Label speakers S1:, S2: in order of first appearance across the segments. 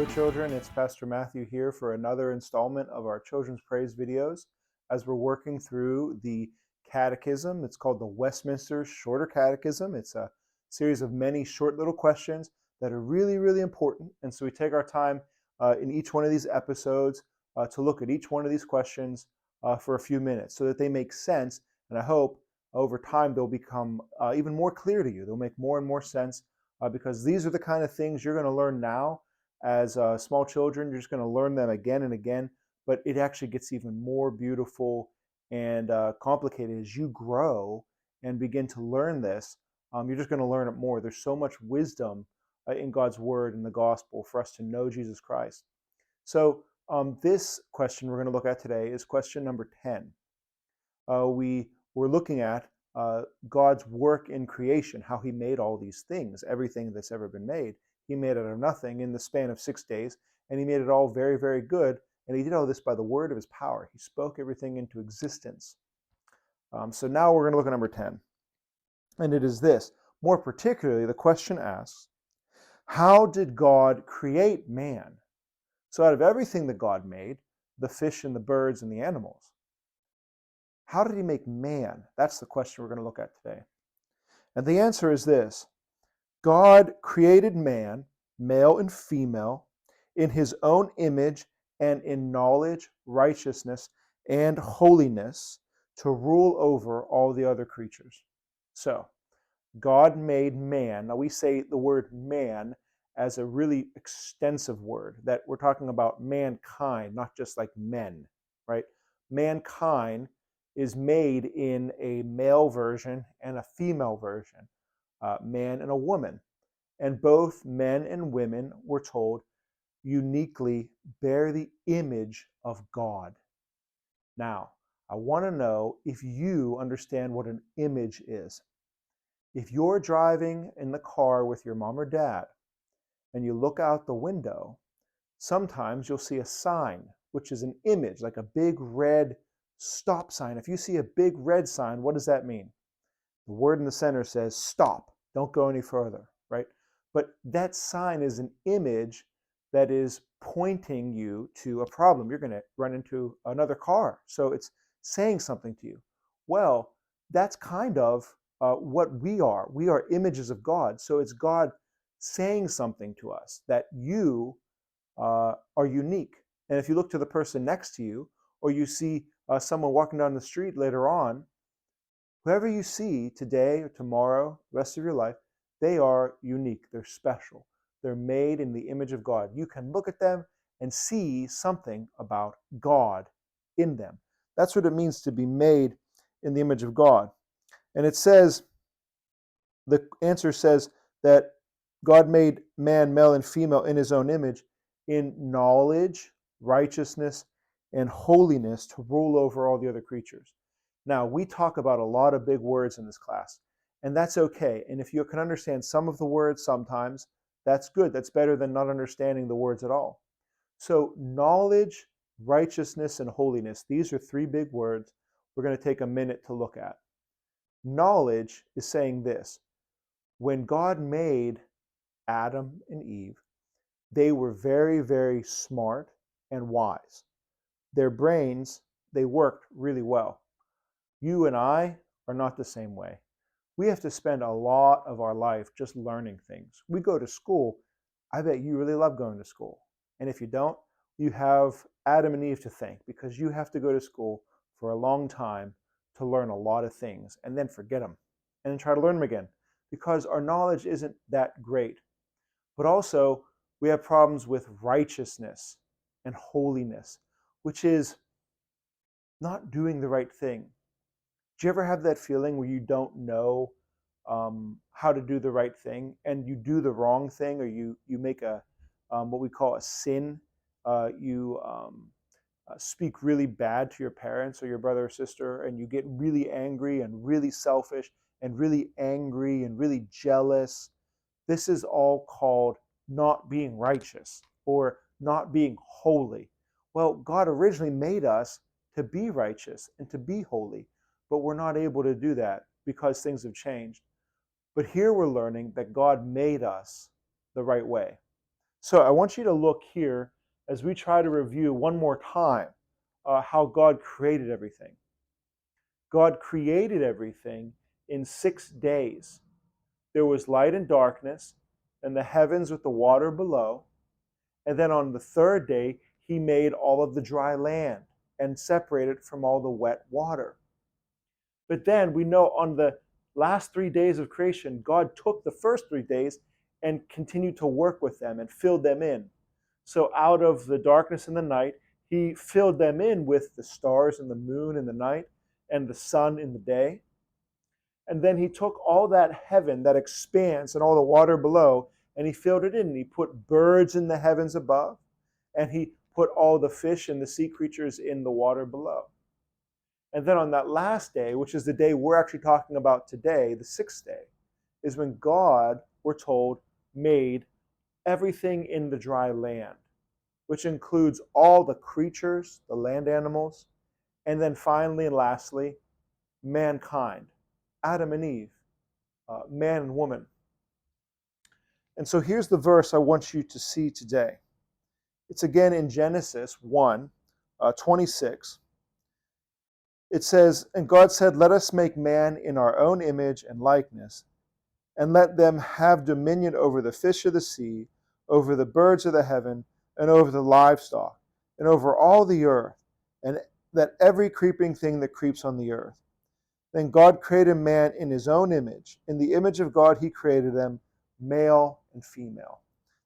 S1: Hello children, it's Pastor Matthew here for another installment of our Children's Praise videos as we're working through the Catechism. It's called the Westminster Shorter Catechism. It's a series of many short little questions that are really, really important. And so we take our time in each one of these episodes to look at each one of these questions for a few minutes so that they make sense. And I hope over time they'll become even more clear to you. They'll make more and more sense because these are the kind of things you're going to learn now as small children. You're just going to learn them again and again, but it actually gets even more beautiful and complicated as you grow and begin to learn this. You're just going to learn it more. There's so much wisdom in God's word and the gospel for us to know Jesus Christ. So this question we're going to look at today is question number 10. We're looking at God's work in creation, how he made all these things, everything that's ever been made. He made it out of nothing in the span of 6 days, and he made it all very, very good. And he did all this by the word of his power. He spoke everything into existence. So now we're going to look at number 10. And it is this. More particularly, the question asks, how did God create man? So out of everything that God made, the fish and the birds and the animals, how did he make man? That's the question we're going to look at today. And the answer is this. God created man, male and female, in his own image and in knowledge, righteousness, and holiness to rule over all the other creatures. So, God made man. Now we say the word man as a really extensive word, that we're talking about mankind, not just like men, right? Mankind is made in a male version and a female version, man and a woman. And both men and women, we're told, uniquely bear the image of God. Now, I want to know if you understand what an image is. If you're driving in the car with your mom or dad and you look out the window, sometimes you'll see a sign, which is an image, like a big red stop sign. If you see a big red sign, what does that mean? The word in the center says stop, don't go any further, right? But that sign is an image that is pointing you to a problem. You're going to run into another car. So it's saying something to you. Well, that's kind of what we are. We are images of God. So it's God saying something to us that you are unique. And if you look to the person next to you, or you see someone walking down the street later on, whoever you see today or tomorrow, the rest of your life, they are unique. They're special. They're made in the image of God. You can look at them and see something about God in them. That's what it means to be made in the image of God. And it says, the answer says that God made man, male and female in his own image in knowledge, righteousness, and holiness to rule over all the other creatures. Now, we talk about a lot of big words in this class, and that's okay. And if you can understand some of the words sometimes, that's good. That's better than not understanding the words at all. So knowledge, righteousness, and holiness, these are three big words we're going to take a minute to look at. Knowledge is saying this. When God made Adam and Eve, they were very, very smart and wise. Their brains, they worked really well. You and I are not the same way. We have to spend a lot of our life just learning things. We go to school. I bet you really love going to school. And if you don't, you have Adam and Eve to thank, because you have to go to school for a long time to learn a lot of things and then forget them and then try to learn them again, because our knowledge isn't that great. But also, we have problems with righteousness and holiness, which is not doing the right thing. Do you ever have that feeling where you don't know how to do the right thing, and you do the wrong thing, or you make a what we call a sin? You speak really bad to your parents or your brother or sister, and you get really angry and really selfish and really angry and really jealous. This is all called not being righteous or not being holy. Well, God originally made us to be righteous and to be holy, but we're not able to do that because things have changed. But here we're learning that God made us the right way. So I want you to look here as we try to review one more time how God created everything. God created everything in 6 days. There was light and darkness, and the heavens with the water below. And then on the third day, he made all of the dry land and separated from all the wet water. But then we know on the last 3 days of creation, God took the first 3 days and continued to work with them and filled them in. So out of the darkness in the night, he filled them in with the stars and the moon in the night and the sun in the day. And then he took all that heaven, that expanse, and all the water below, and he filled it in. And he put birds in the heavens above, and he put all the fish and the sea creatures in the water below. And then on that last day, which is the day we're actually talking about today, the 6th day, is when God, we're told, made everything in the dry land, which includes all the creatures, the land animals, and then finally and lastly, mankind, Adam and Eve, man and woman. And so here's the verse I want you to see today. It's again in Genesis 1, 26. It says, "And God said, let us make man in our own image and likeness, and let them have dominion over the fish of the sea, over the birds of the heaven, and over the livestock, and over all the earth, and that every creeping thing that creeps on the earth. Then God created man in his own image. In the image of God he created them, male and female."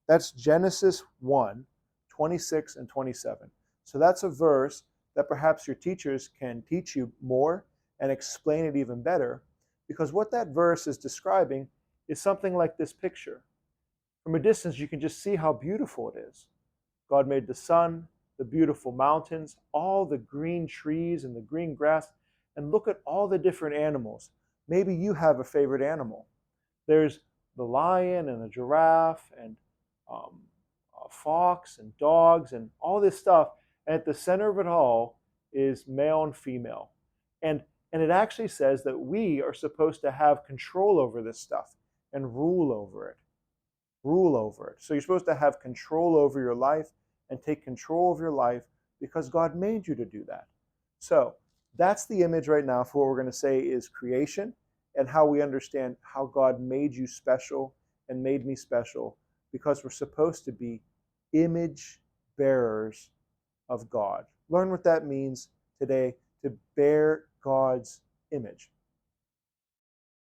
S1: That's Genesis 1, 26 and 27. So that's a verse that perhaps your teachers can teach you more and explain it even better, because what that verse is describing is something like this picture. From a distance, you can just see how beautiful it is. God made the sun, the beautiful mountains, all the green trees and the green grass, and look at all the different animals. Maybe you have a favorite animal. There's the lion and the giraffe and a fox and dogs and all this stuff. And at the center of it all is male and female. And it actually says that we are supposed to have control over this stuff and rule over it. Rule over it. So you're supposed to have control over your life and take control of your life because God made you to do that. So that's the image right now for what we're going to say is creation and how we understand how God made you special and made me special, because we're supposed to be image bearers of God. Learn what that means today, to bear God's image.